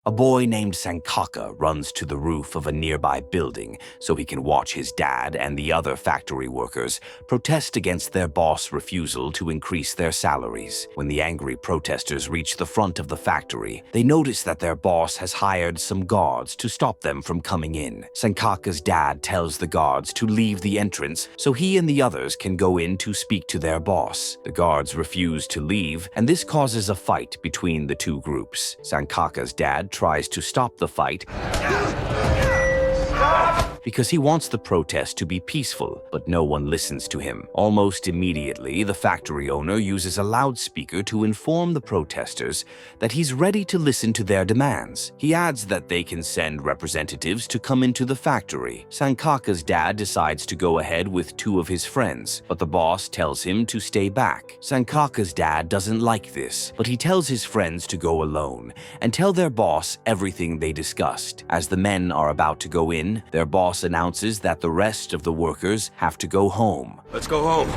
A boy named Sankaka runs to the roof of a nearby building so he can watch his dad and the other factory workers protest against their boss' refusal to increase their salaries. When the angry protesters reach the front of the factory, they notice that their boss has hired some guards to stop them from coming in. Sankaka's dad tells the guards to leave the entrance so he and the others can go in to speak to their boss. The guards refuse to leave, and this causes a fight between the two groups. Sankaka's dad tries to stop the fight because he wants the protest to be peaceful, but no one listens to him. Almost immediately, the factory owner uses a loudspeaker to inform the protesters that he's ready to listen to their demands. He adds that they can send representatives to come into the factory. Sankaka's dad decides to go ahead with two of his friends, but the boss tells him to stay back. Sankaka's dad doesn't like this, but he tells his friends to go alone and tell their boss everything they discussed. As the men are about to go in, their boss announces that the rest of the workers have to go home. Let's go home.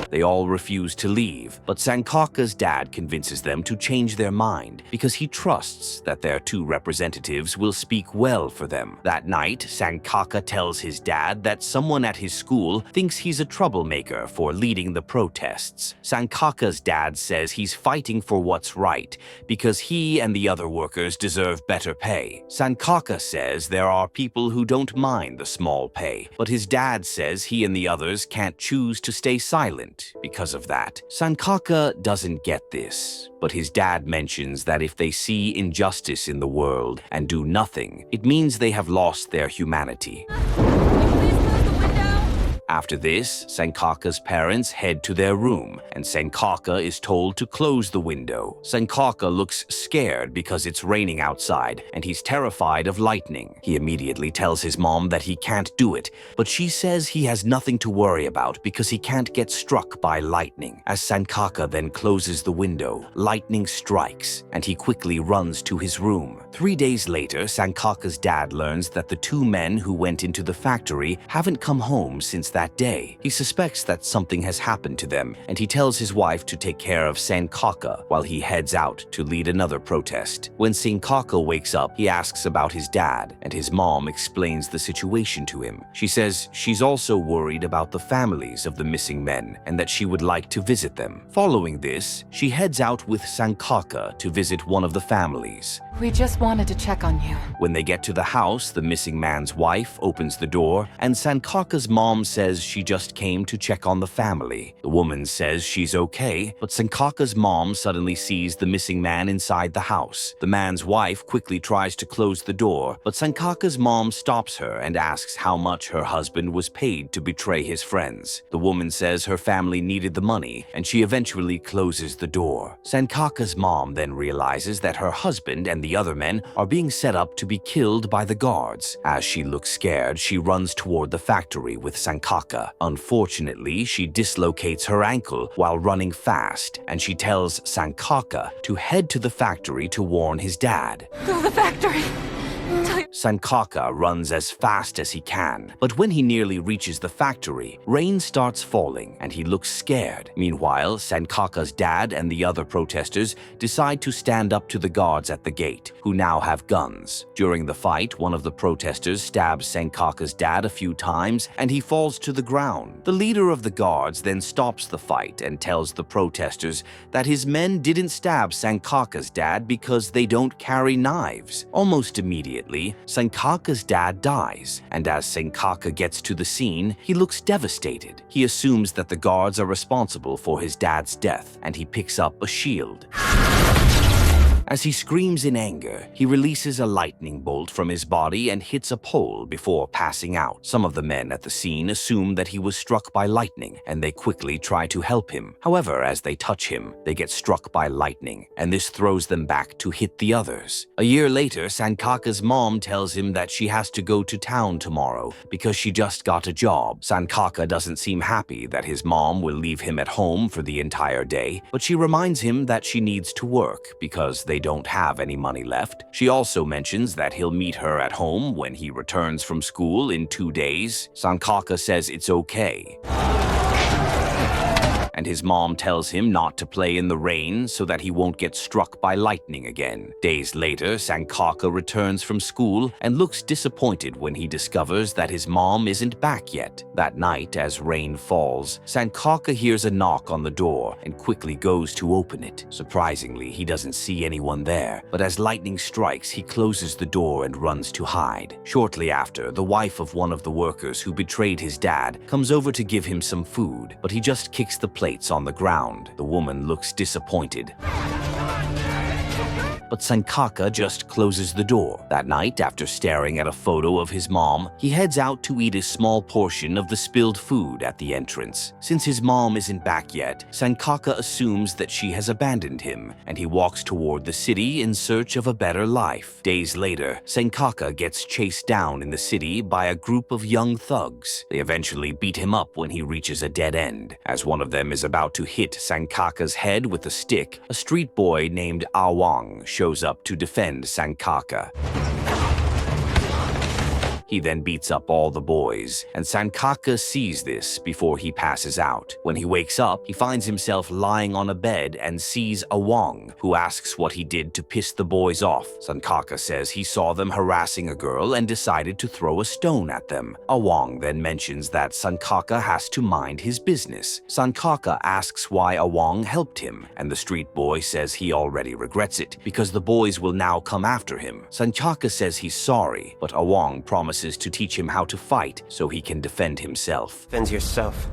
They all refuse to leave, but Sankaka's dad convinces them to change their mind because he trusts that their two representatives will speak well for them. That night, Sankaka tells his dad that someone at his school thinks he's a troublemaker for leading the protests. Sankaka's dad says he's fighting for what's right because he and the other workers deserve better pay. Sankaka says there are people who don't mind the small pay, but his dad says he and the others can't choose to stay silent because of that. Sankaka doesn't get this, but his dad mentions that if they see injustice in the world and do nothing, it means they have lost their humanity. After this, Sankaka's parents head to their room, and Sankaka is told to close the window. Sankaka looks scared because it's raining outside, and he's terrified of lightning. He immediately tells his mom that he can't do it, but she says he has nothing to worry about because he can't get struck by lightning. As Sankaka then closes the window, lightning strikes, and he quickly runs to his room. 3 days later, Sankaka's dad learns that the two men who went into the factory haven't come home since that day. He suspects that something has happened to them, and he tells his wife to take care of Sankaka while he heads out to lead another protest. When Sankaka wakes up, he asks about his dad, and his mom explains the situation to him. She says she's also worried about the families of the missing men and that she would like to visit them. Following this, she heads out with Sankaka to visit one of the families. We just wanted to check on you. When they get to the house, the missing man's wife opens the door, and Sankaka's mom says she just came to check on the family. The woman says she's okay, but Sankaka's mom suddenly sees the missing man inside the house. The man's wife quickly tries to close the door, but Sankaka's mom stops her and asks how much her husband was paid to betray his friends. The woman says her family needed the money, and she eventually closes the door. Sankaka's mom then realizes that her husband and the other men are being set up to be killed by the guards. As she looks scared, she runs toward the factory with Sankaka. Unfortunately, she dislocates her ankle while running fast, and she tells Sankaka to head to the factory to warn his dad. Go to the factory! Sankaka runs as fast as he can, but when he nearly reaches the factory, rain starts falling and he looks scared. Meanwhile, Sankaka's dad and the other protesters decide to stand up to the guards at the gate, who now have guns. During the fight, one of the protesters stabs Sankaka's dad a few times and he falls to the ground. The leader of the guards then stops the fight and tells the protesters that his men didn't stab Sankaka's dad because they don't carry knives. Almost immediately, Sankaka's dad dies, and as Sankaka gets to the scene, he looks devastated. He assumes that the guards are responsible for his dad's death, and he picks up a shield. As he screams in anger, he releases a lightning bolt from his body and hits a pole before passing out. Some of the men at the scene assume that he was struck by lightning, and they quickly try to help him. However, as they touch him, they get struck by lightning, and this throws them back to hit the others. A year later, Sankaka's mom tells him that she has to go to town tomorrow because she just got a job. Sankaka doesn't seem happy that his mom will leave him at home for the entire day, but she reminds him that she needs to work because they don't have any money left. She also mentions that he'll meet her at home when he returns from school in 2 days. Sankaka says it's okay. and his mom tells him not to play in the rain so that he won't get struck by lightning again. Days later, Sankaka returns from school and looks disappointed when he discovers that his mom isn't back yet. That night, as rain falls, Sankaka hears a knock on the door and quickly goes to open it. Surprisingly, he doesn't see anyone there, but as lightning strikes, he closes the door and runs to hide. Shortly after, the wife of one of the workers who betrayed his dad comes over to give him some food, but he just kicks the plates on the ground. The woman looks disappointed, but Sankaka just closes the door. That night, after staring at a photo of his mom, he heads out to eat a small portion of the spilled food at the entrance. Since his mom isn't back yet, Sankaka assumes that she has abandoned him, and he walks toward the city in search of a better life. Days later, Sankaka gets chased down in the city by a group of young thugs. They eventually beat him up when he reaches a dead end. As one of them is about to hit Sankaka's head with a stick, a street boy named Awang shows up to defend Sankaka. He then beats up all the boys, and Sankaka sees this before he passes out. When he wakes up, he finds himself lying on a bed and sees Awang, who asks what he did to piss the boys off. Sankaka says he saw them harassing a girl and decided to throw a stone at them. Awang then mentions that Sankaka has to mind his business. Sankaka asks why Awang helped him, and the street boy says he already regrets it because the boys will now come after him. Sankaka says he's sorry, but Awang promises to teach him how to fight so he can defend himself. Defend yourself,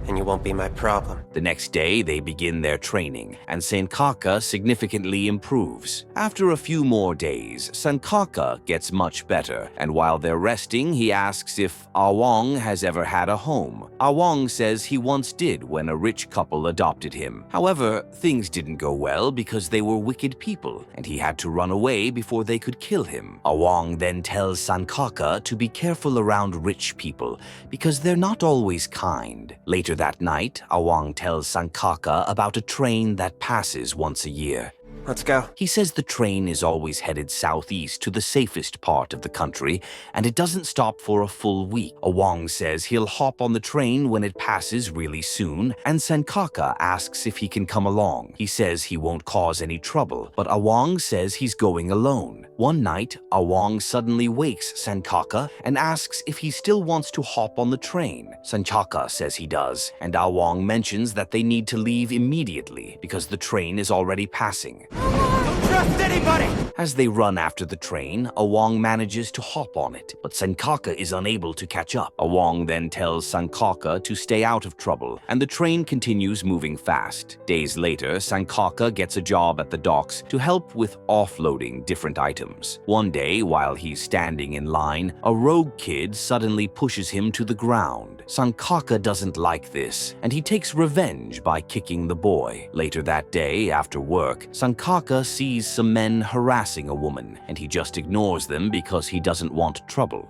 and you won't be my problem. The next day, they begin their training, and Sankaka significantly improves. After a few more days, Sankaka gets much better, and while they're resting, he asks if Awang has ever had a home. Awang says he once did when a rich couple adopted him. However, things didn't go well because they were wicked people, and he had to run away before they could kill him. Awang then tells Sankaka to be careful around rich people because they're not always kind. Later that night, Awang tells Sankaka about a train that passes once a year. Let's go. He says the train is always headed southeast to the safest part of the country, and it doesn't stop for a full week. Awang says he'll hop on the train when it passes really soon, and Sankaka asks if he can come along. He says he won't cause any trouble, but Awang says he's going alone. One night, Awang suddenly wakes Sankaka and asks if he still wants to hop on the train. Sankaka says he does, and Awang mentions that they need to leave immediately because the train is already passing. Don't trust anybody! As they run after the train, Awang manages to hop on it, but Sankaka is unable to catch up. Awang then tells Sankaka to stay out of trouble, and the train continues moving fast. Days later, Sankaka gets a job at the docks to help with offloading different items. One day, while he's standing in line, a rogue kid suddenly pushes him to the ground. Sankaka doesn't like this, and he takes revenge by kicking the boy. Later that day, after work, Sankaka sees some men harassing a woman, and he just ignores them because he doesn't want trouble.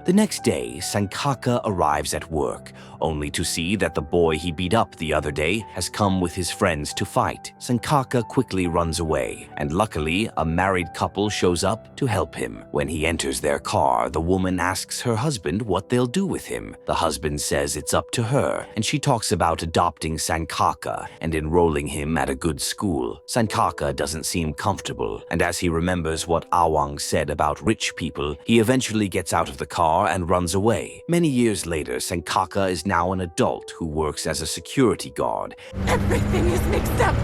The next day, Sankaka arrives at work, only to see that the boy he beat up the other day has come with his friends to fight. Sankaka quickly runs away, and luckily, a married couple shows up to help him. When he enters their car, the woman asks her husband what they'll do with him. The husband says it's up to her, and she talks about adopting Sankaka and enrolling him at a good school. Sankaka doesn't seem comfortable, and as he remembers what Awang said about rich people, he eventually gets out of the car and runs away. Many years later, Sankaka is now an adult who works as a security guard. Everything is mixed up.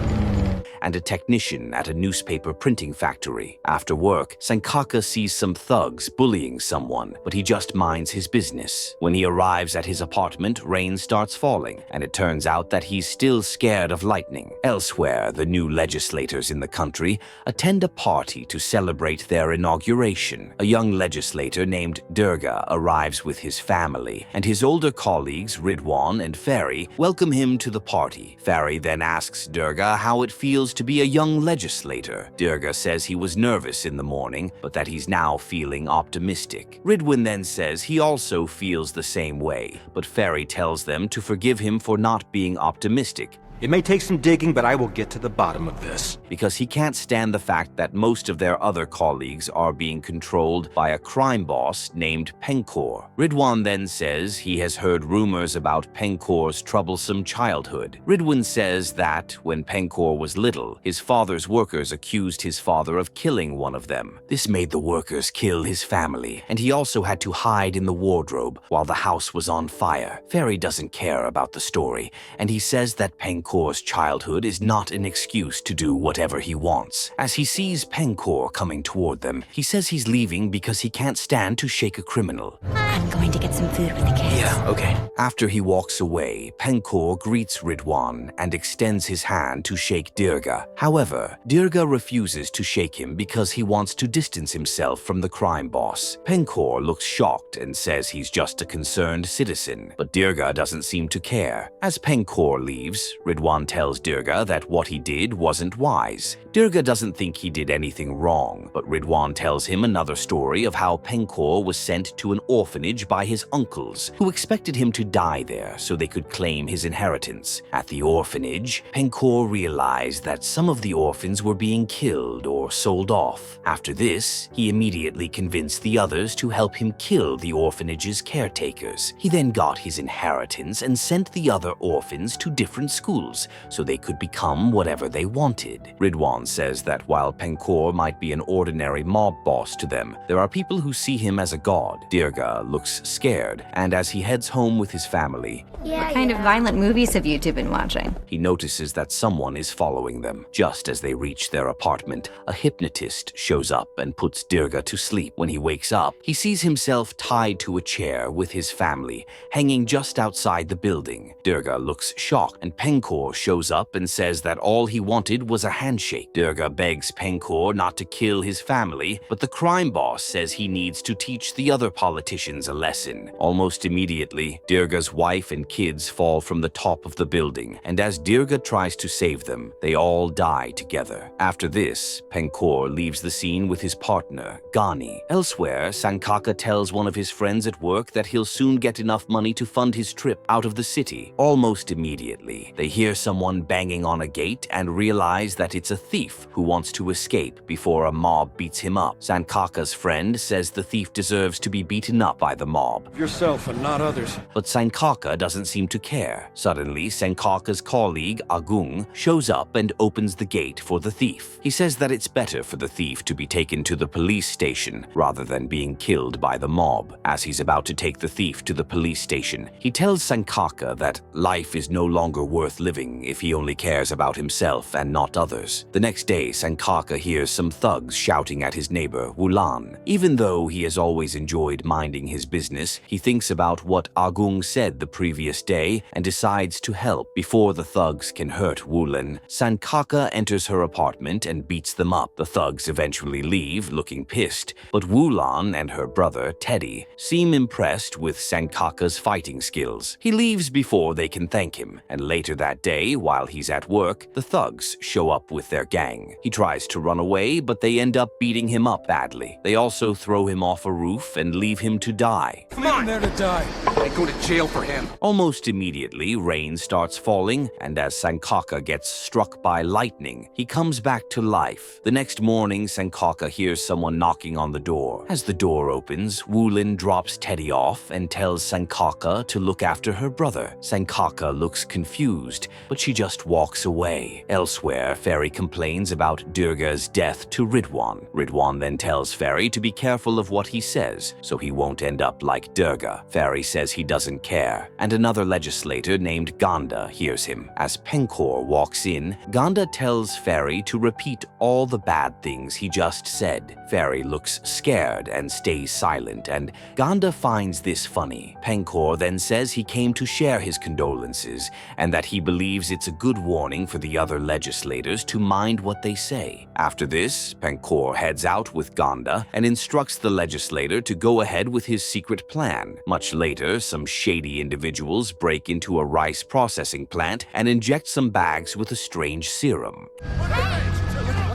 And a technician at a newspaper printing factory. After work, Sankaka sees some thugs bullying someone, but he just minds his business. When he arrives at his apartment, rain starts falling, and it turns out that he's still scared of lightning. Elsewhere, the new legislators in the country attend a party to celebrate their inauguration. A young legislator named Durga arrives with his family, and his older colleagues, Ridwan and Fairy, welcome him to the party. Fairy then asks Durga how it feels to be a young legislator. Durga says he was nervous in the morning, but that he's now feeling optimistic. Ridwan then says he also feels the same way, but Fairy tells them to forgive him for not being optimistic It may take some digging, but I will get to the bottom of this. because he can't stand the fact that most of their other colleagues are being controlled by a crime boss named Penor. Ridwan then says he has heard rumors about Pencor's troublesome childhood. Ridwan says that when Penor was little, his father's workers accused his father of killing one of them. This made the workers kill his family, and he also had to hide in the wardrobe while the house was on fire. Ferry doesn't care about the story, and he says that Pencor's childhood is not an excuse to do whatever he wants. As he sees Penor coming toward them, he says he's leaving because he can't stand to shake a criminal. I'm going to get some food with the kids. Yeah, okay. After he walks away, Penor greets Ridwan and extends his hand to shake Dirga. However, Dirga refuses to shake him because he wants to distance himself from the crime boss. Penor looks shocked and says he's just a concerned citizen, but Dirga doesn't seem to care. As Penor leaves, Ridwan tells Dirga that what he did wasn't wise. Dirga doesn't think he did anything wrong, but Ridwan tells him another story of how Penor was sent to an orphanage by his uncles, who expected him to die there so they could claim his inheritance. At the orphanage, Penor realized that some of the orphans were being killed or sold off. After this, he immediately convinced the others to help him kill the orphanage's caretakers. He then got his inheritance and sent the other orphans to different schools so they could become whatever they wanted. Ridwan says that while Penor might be an ordinary mob boss to them, there are people who see him as a god. Dirga looks scared, and as he heads home with his family, What kind of violent movies have you two been watching? he notices that someone is following them. Just as they reach their apartment, a hypnotist shows up and puts Dirga to sleep. When he wakes up, he sees himself tied to a chair with his family, hanging just outside the building. Dirga looks shocked, and Penor shows up and says that all he wanted was a handshake. Dirga begs Penor not to kill his family, but the crime boss says he needs to teach the other politicians a lesson. Almost immediately, Dirga's wife and kids fall from the top of the building, and as Dirga tries to save them, they all die together. After this, Penor leaves the scene with his partner, Ghani. Elsewhere, Sankaka tells one of his friends at work that he'll soon get enough money to fund his trip out of the city. Almost immediately, they hear someone banging on a gate and realize that it's a thief who wants to escape before a mob beats him up. Sankaka's friend says the thief deserves to be beaten up by the mob, Yourself and not others. but Sankaka doesn't seem to care. Suddenly, Sankaka's colleague, Agung, shows up and opens the gate for the thief. He says that it's better for the thief to be taken to the police station rather than being killed by the mob. As he's about to take the thief to the police station, he tells Sankaka that life is no longer worth living if he only cares about himself and not others. The next day, Sankaka hears some thugs shouting at his neighbor, Wulan. Even though he has always enjoyed minding his business, he thinks about what Agung said the previous day and decides to help before the thugs can hurt Wulan. Sankaka enters her apartment and beats them up. The thugs eventually leave, looking pissed, but Wulan and her brother, Teddy, seem impressed with Sankaka's fighting skills. He leaves before they can thank him, and later that day, while he's at work, the thugs show up with their gang. He tries to run away, but they end up beating him up badly. They also throw him off a roof and leave him to die. Come on! there to die. I go to jail for him. Almost immediately, rain starts falling, and as Sankaka gets struck by lightning, he comes back to life. The next morning, Sankaka hears someone knocking on the door. As the door opens, Wulin drops Teddy off and tells Sankaka to look after her brother. Sankaka looks confused, but she just walks away. Elsewhere, Ferry complains about Durga's death to Ridwan. Ridwan then tells Ferry to be careful of what he says, so he won't end up like Durga. Ferry says he doesn't care, and another legislator named Ganda hears him. As Penor walks in, Ganda tells Ferry to repeat all the bad things he just said. Ferry looks scared and stays silent, and Ganda finds this funny. Penor then says he came to share his condolences, and that he believes it's a good warning for the other legislators to mind what they say. After this, Penor heads out with Ganda and instructs the legislator to go ahead with his secret plan. Much later, some shady individuals break into a rice processing plant and inject some bags with a strange serum.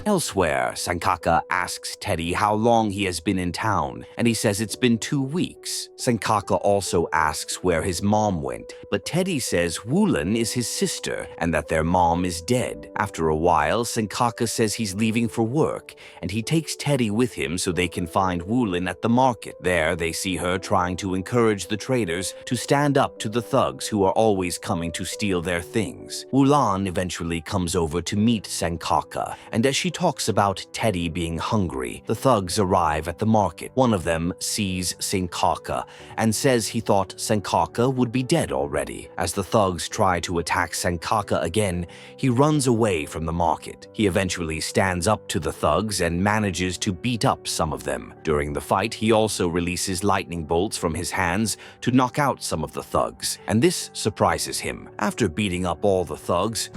Elsewhere, Sankaka asks Teddy how long he has been in town, and he says it's been 2 weeks. Sankaka also asks where his mom went, but Teddy says Woolan is his sister and that their mom is dead. After a while, Sankaka says he's leaving for work, and he takes Teddy with him so they can find Woolan at the market. There, they see her trying to encourage the traders to stand up to the thugs who are always coming to steal their things. Woolan eventually comes over to meet Sankaka, and as she talks about Teddy being hungry, the thugs arrive at the market. One of them sees Sankaka and says he thought Sankaka would be dead already. As the thugs try to attack Sankaka again, he runs away from the market. He eventually stands up to the thugs and manages to beat up some of them. During the fight, he also releases lightning bolts from his hands to knock out some of the thugs, and this surprises him. After beating up all the thugs,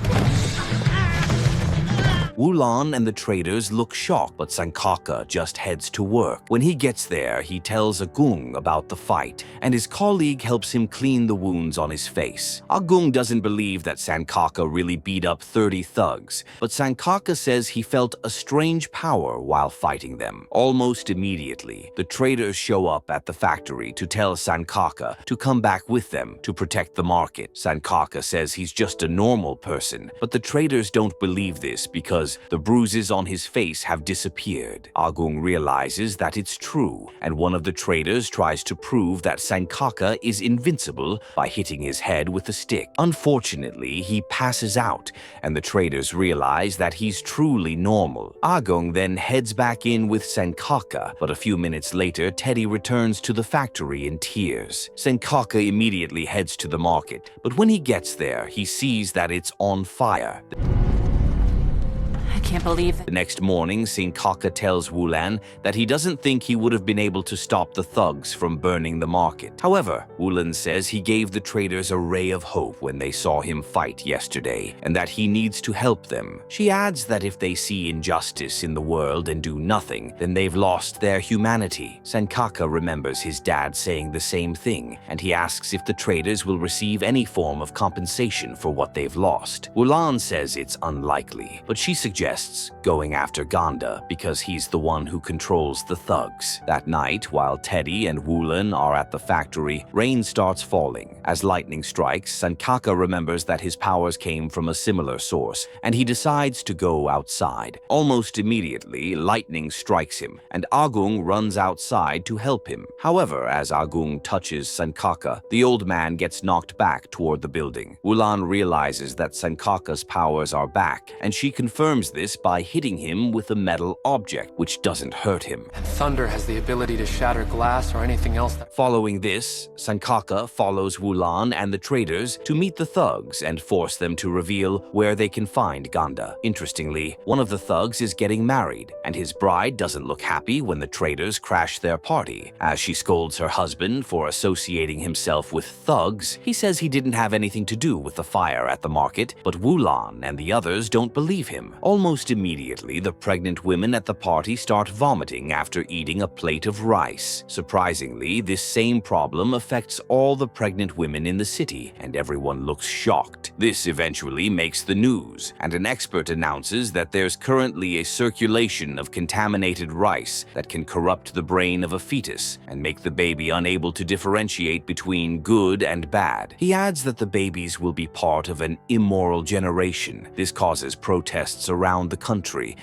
Woolan and the traders look shocked, but Sankaka just heads to work. When he gets there, he tells Agung about the fight, and his colleague helps him clean the wounds on his face. Agung doesn't believe that Sankaka really beat up 30 thugs, but Sankaka says he felt a strange power while fighting them. Almost immediately, the traders show up at the factory to tell Sankaka to come back with them to protect the market. Sankaka says he's just a normal person, but the traders don't believe this because the bruises on his face have disappeared. Agung realizes that it's true, and one of the traders tries to prove that Sankaka is invincible by hitting his head with a stick. Unfortunately, he passes out, and the traders realize that he's truly normal. Agung then heads back in with Sankaka, but a few minutes later, Teddy returns to the factory in tears. Sankaka immediately heads to the market, but when he gets there, he sees that it's on fire. I can't believe it. The next morning, Sankaka tells Woolan that he doesn't think he would have been able to stop the thugs from burning the market. However, Woolan says he gave the traders a ray of hope when they saw him fight yesterday, and that he needs to help them. She adds that if they see injustice in the world and do nothing, then they've lost their humanity. Sankaka remembers his dad saying the same thing, and he asks if the traders will receive any form of compensation for what they've lost. Woolan says it's unlikely, but she suggests going after Ganda because he's the one who controls the thugs. That night, while Teddy and Woolan are at the factory, rain starts falling. As lightning strikes, Sankaka remembers that his powers came from a similar source, and he decides to go outside. Almost immediately, lightning strikes him, and Agung runs outside to help him. However, as Agung touches Sankaka, the old man gets knocked back toward the building. Woolan realizes that Sankaka's powers are back, and she confirms this by hitting him with a metal object, which doesn't hurt him. And thunder has the ability to shatter glass or anything else that... Following this, Sankaka follows Woolan and the traders to meet the thugs and force them to reveal where they can find Ganda. Interestingly, one of the thugs is getting married, and his bride doesn't look happy when the traders crash their party. As she scolds her husband for associating himself with thugs, he says he didn't have anything to do with the fire at the market, but Woolan and the others don't believe him. Almost immediately, the pregnant women at the party start vomiting after eating a plate of rice. Surprisingly, this same problem affects all the pregnant women in the city, and everyone looks shocked. This eventually makes the news, and an expert announces that there's currently a circulation of contaminated rice that can corrupt the brain of a fetus and make the baby unable to differentiate between good and bad. He adds that the babies will be part of an immoral generation. This causes protests around the country.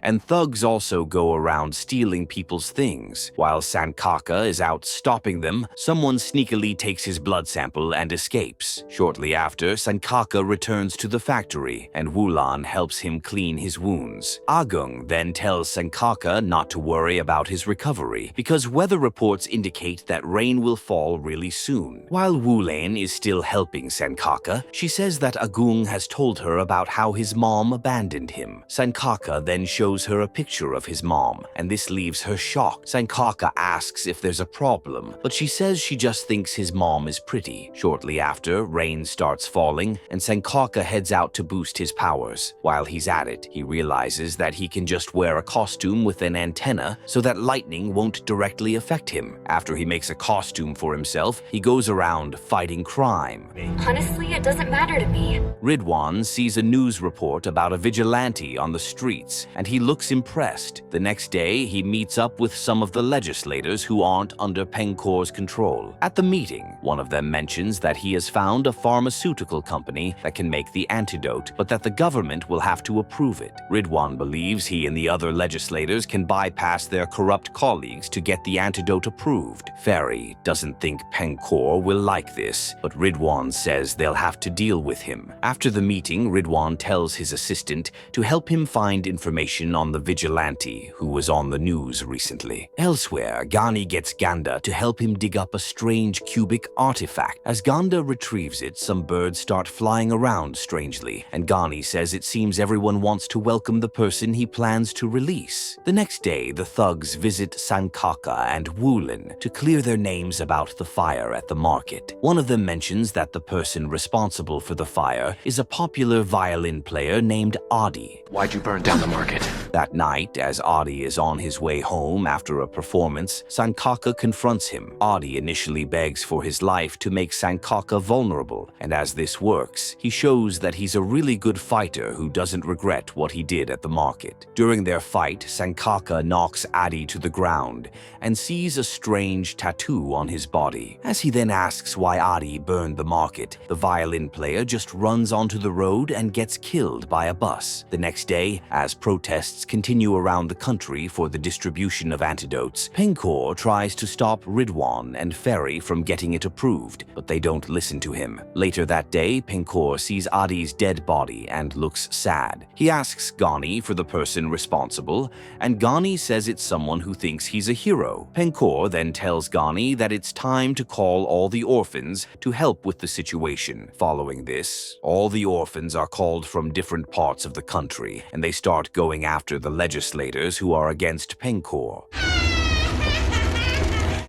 And thugs also go around stealing people's things. While Sankaka is out stopping them, someone sneakily takes his blood sample and escapes. Shortly after, Sankaka returns to the factory, and Woolan helps him clean his wounds. Agung then tells Sankaka not to worry about his recovery, because weather reports indicate that rain will fall really soon. While Woolan is still helping Sankaka, she says that Agung has told her about how his mom abandoned him. Sankaka then shows her a picture of his mom, and this leaves her shocked. Sankaka asks if there's a problem, but she says she just thinks his mom is pretty. Shortly after, rain starts falling, and Sankaka heads out to boost his powers. While he's at it, he realizes that he can just wear a costume with an antenna so that lightning won't directly affect him. After he makes a costume for himself, he goes around fighting crime. Honestly, it doesn't matter to me. Ridwan Ridwan sees a news report about a vigilante on the streets, and he looks impressed. The next day, he meets up with some of the legislators who aren't under Pencor's control. At the meeting, one of them mentions that he has found a pharmaceutical company that can make the antidote, but that the government will have to approve it. Ridwan believes he and the other legislators can bypass their corrupt colleagues to get the antidote approved. Ferry doesn't think Pencor will like this, but Ridwan says they'll have to deal with him. After the meeting, Ridwan tells his assistant to help him find information on the vigilante who was on the news recently. Elsewhere, Ghani gets Ganda to help him dig up a strange cubic artifact. As Ganda retrieves it, some birds start flying around strangely, and Ghani says it seems everyone wants to welcome the person he plans to release. The next day, the thugs visit Sankaka and Wulin to clear their names about the fire at the market. One of them mentions that the person responsible for the fire is a popular violin player named Adi. Why'd you burn down the market? That night, as Adi is on his way home after a performance, Sankaka confronts him. Adi initially begs for his life to make Sankaka vulnerable, and as this works, he shows that he's a really good fighter who doesn't regret what he did at the market. During their fight, Sankaka knocks Adi to the ground and sees a strange tattoo on his body. As he then asks why Adi burned the market, the violin player just runs onto the road and gets killed by a bus. The next day, as protests continue around the country for the distribution of antidotes, Pencor tries to stop Ridwan and Ferry from getting it approved, but they don't listen to him. Later that day, Pencor sees Adi's dead body and looks sad. He asks Ghani for the person responsible, and Ghani says it's someone who thinks he's a hero. Pencor then tells Ghani that it's time to call all the orphans to help with the situation. Following this, all the orphans are called from different parts of the country, and they start going after the legislators who are against Pencor.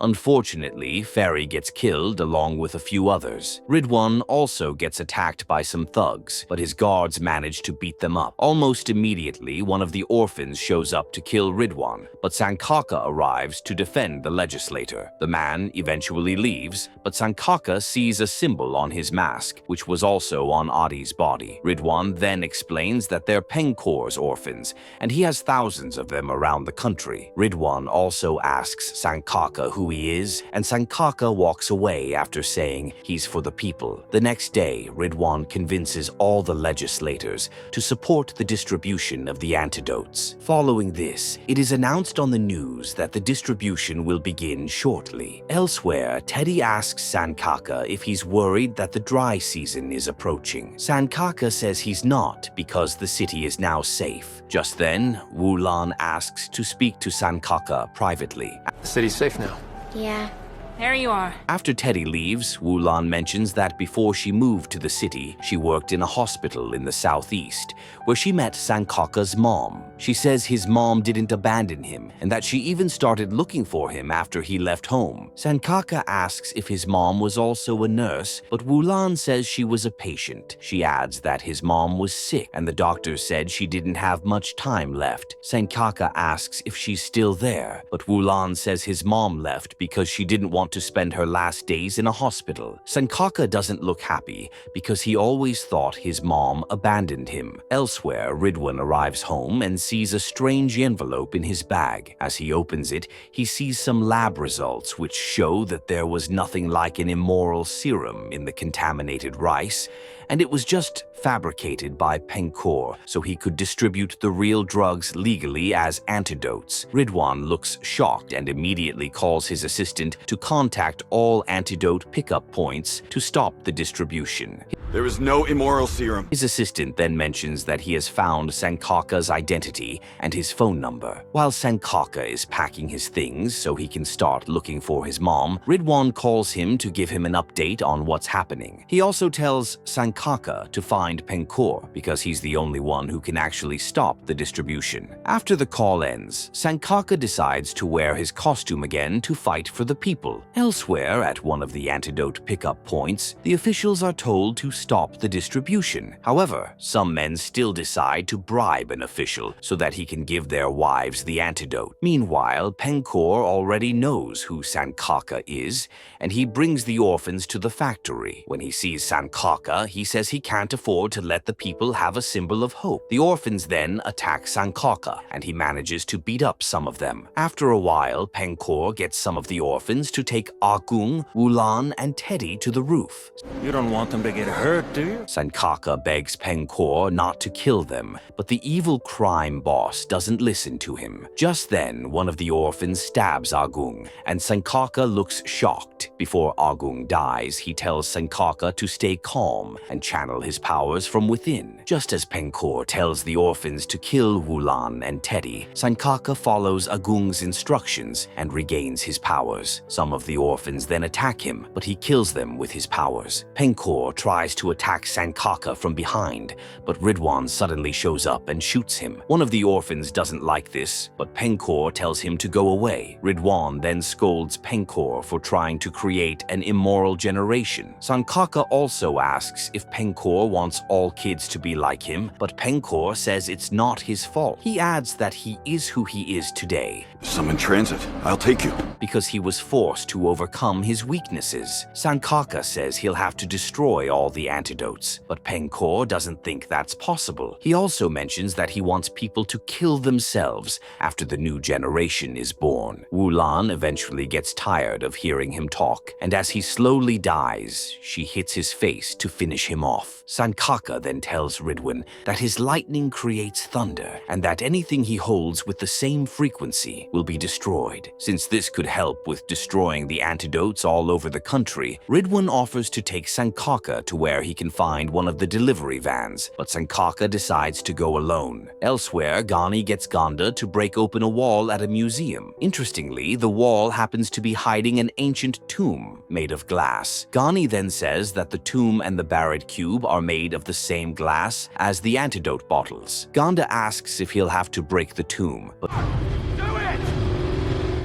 Unfortunately, Ferry gets killed along with a few others. Ridwan also gets attacked by some thugs, but his guards manage to beat them up. Almost immediately, one of the orphans shows up to kill Ridwan, but Sankaka arrives to defend the legislator. The man eventually leaves, but Sankaka sees a symbol on his mask, which was also on Adi's body. Ridwan then explains that they're Pencor's orphans, and he has thousands of them around the country. Ridwan also asks Sankaka who he is, and Sankaka walks away after saying he's for the people. The next day, Ridwan convinces all the legislators to support the distribution of the antidotes. Following this, it is announced on the news that the distribution will begin shortly. Elsewhere, Teddy asks Sankaka if he's worried that the dry season is approaching. Sankaka says he's not because the city is now safe. Just then, Wulan asks to speak to Sankaka privately. The city's safe now. Yeah. There you are. After Teddy leaves, Wulan mentions that before she moved to the city, she worked in a hospital in the southeast, where she met Sankaka's mom. She says his mom didn't abandon him, and that she even started looking for him after he left home. Sankaka asks if his mom was also a nurse, but Wulan says she was a patient. She adds that his mom was sick, and the doctor said she didn't have much time left. Sankaka asks if she's still there, but Wulan says his mom left because she didn't want to spend her last days in a hospital. Sankaka doesn't look happy because he always thought his mom abandoned him. Elsewhere, Ridwan arrives home and sees a strange envelope in his bag. As he opens it, he sees some lab results which show that there was nothing like an immoral serum in the contaminated rice, and it was just fabricated by Pencor so he could distribute the real drugs legally as antidotes. Ridwan looks shocked and immediately calls his assistant to contact all antidote pickup points to stop the distribution. There is no immoral serum. His assistant then mentions that he has found Sankaka's identity and his phone number. While Sankaka is packing his things so he can start looking for his mom, Ridwan calls him to give him an update on what's happening. He also tells Sankaka to find Pencor because he's the only one who can actually stop the distribution. After the call ends, Sankaka decides to wear his costume again to fight for the people. Elsewhere, at one of the antidote pickup points, the officials are told to stop the distribution. However, some men still decide to bribe an official so that he can give their wives the antidote. Meanwhile, Penor already knows who Sankaka is, and he brings the orphans to the factory. When he sees Sankaka, he says he can't afford to let the people have a symbol of hope. The orphans then attack Sankaka, and he manages to beat up some of them. After a while, Penor gets some of the orphans to take Agung, Wulan, and Teddy to the roof. You don't want them to get hurt, do you? Sankaka begs Penor not to kill them, but the evil crime boss doesn't listen to him. Just then, one of the orphans stabs Agung, and Sankaka looks shocked. Before Agung dies, he tells Sankaka to stay calm and channel his powers from within. Just as Penor tells the orphans to kill Wulan and Teddy, Sankaka follows Agung's instructions and regains his powers. Some of the orphans then attack him, but he kills them with his powers. Penor tries to attack Sankaka from behind, but Ridwan suddenly shows up and shoots him. One of the orphans doesn't like this, but Penor tells him to go away. Ridwan then scolds Penor for trying to create an immoral generation. Sankaka also asks if Penor wants all kids to be like him, but Penor says it's not his fault. He adds that he is who he is today, Some in transit. I'll take you. because he was forced to overcome his weaknesses. Sankaka says he'll have to destroy all the antidotes, but Penor doesn't think that's possible. He also mentions that he wants people to kill themselves after the new generation is born. Wulan eventually gets tired of hearing him talk, and as he slowly dies, she hits his face to finish him off. Sankaka then tells Ridwan that his lightning creates thunder, and that anything he holds with the same frequency will be destroyed. Since this could help with destroying the antidotes all over the country, Ridwan offers to take Sankaka to where he can find one of the delivery vans, but Sankaka decides to go alone. Elsewhere, Ghani gets Ganda to break open a wall at a museum. Interestingly, the wall happens to be hiding an ancient tomb made of glass. Ghani then says that the tomb and the buried cube are made of the same glass as the antidote bottles. Ganda asks if he'll have to break the tomb,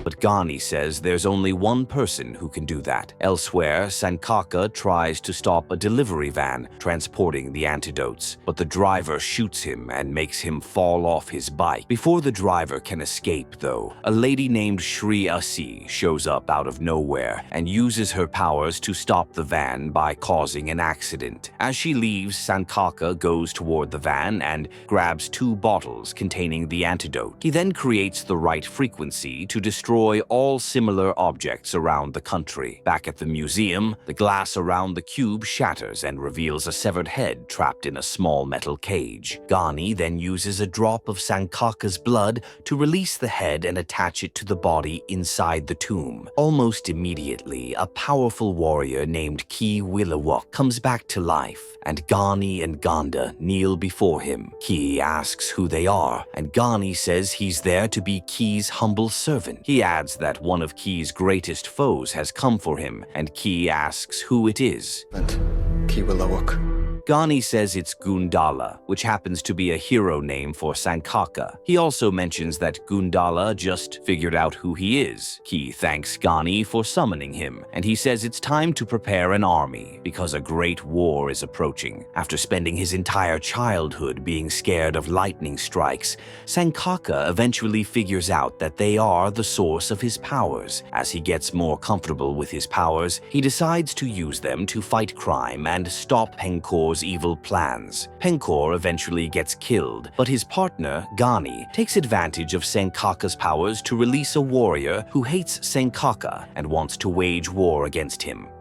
but Ghani says there's only one person who can do that. Elsewhere, Sankaka tries to stop a delivery van transporting the antidotes, but the driver shoots him and makes him fall off his bike. Before the driver can escape, though, a lady named Shri Asi shows up out of nowhere and uses her powers to stop the van by causing an accident. As she leaves, Sankaka goes toward the van and grabs 2 bottles containing the antidote. He then creates the right frequency to destroy all similar objects around the country. Back at the museum, the glass around the cube shatters and reveals a severed head trapped in a small metal cage. Ghani then uses a drop of Sankaka's blood to release the head and attach it to the body inside the tomb. Almost immediately, a powerful warrior named Ki Willawuk comes back to life, and Ghani and Ganda kneel before him. Ki asks who they are, and Ghani says he's there to be Ki's humble servant. He adds that one of Ki's greatest foes has come for him, and Ki asks who it is. Ghani says it's Gundala, which happens to be a hero name for Sankaka. He also mentions that Gundala just figured out who he is. Ki thanks Ghani for summoning him, and he says it's time to prepare an army because a great war is approaching. After spending his entire childhood being scared of lightning strikes, Sankaka eventually figures out that they are the source of his powers. As he gets more comfortable with his powers, he decides to use them to fight crime and stop Penkor's evil plans. Penor eventually gets killed, but his partner, Ghani, takes advantage of Sankaka's powers to release a warrior who hates Sankaka and wants to wage war against him.